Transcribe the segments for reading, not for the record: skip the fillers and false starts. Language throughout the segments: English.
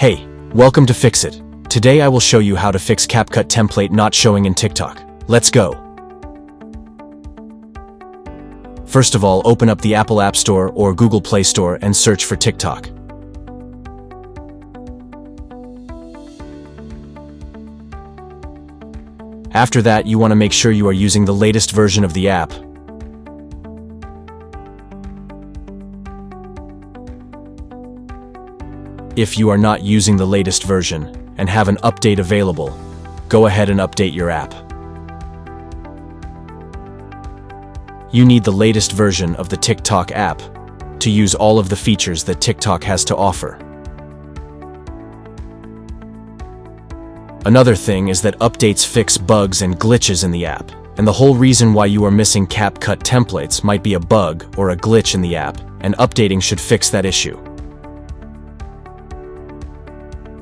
Hey, welcome to Fix It. Today I will show you how to fix CapCut template not showing in TikTok. Let's go. First of all, open up the Apple App Store or Google Play Store and search for TikTok. After that, you want to make sure you are using the latest version of the app. If you are not using the latest version and have an update available, go ahead and update your app. You need the latest version of the TikTok app to use all of the features that TikTok has to offer. Another thing is that updates fix bugs and glitches in the app, and the whole reason why you are missing CapCut templates might be a bug or a glitch in the app, and updating should fix that issue.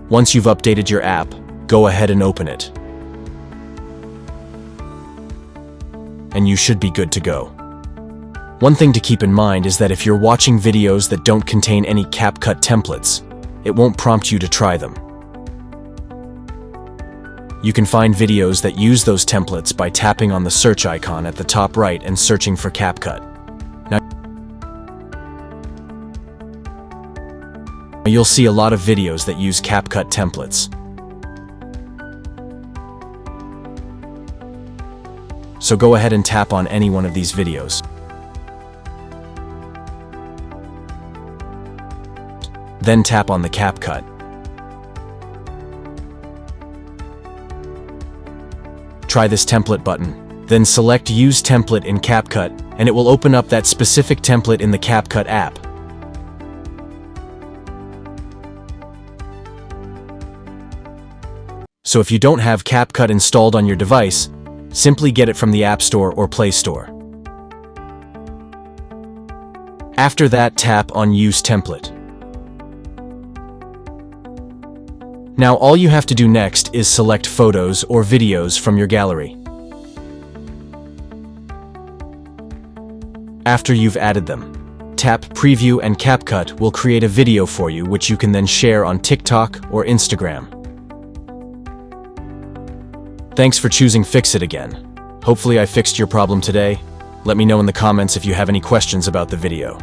Once you've updated your app, go ahead and open it. And you should be good to go. One thing to keep in mind is that if you're watching videos that don't contain any CapCut templates, it won't prompt you to try them. You can find videos that use those templates by tapping on the search icon at the top right and searching for CapCut. Now, you'll see a lot of videos that use CapCut templates. So go ahead and tap on any one of these videos. Then tap on the CapCut. Try this template button, then select Use Template in CapCut, and it will open up that specific template in the CapCut app. So if you don't have CapCut installed on your device, simply get it from the App Store or Play Store. After that, tap on Use Template. Now all you have to do next is select photos or videos from your gallery. After you've added them, tap Preview and CapCut will create a video for you which you can then share on TikTok or Instagram. Thanks for choosing Fix It again. Hopefully I fixed your problem today. Let me know in the comments if you have any questions about the video.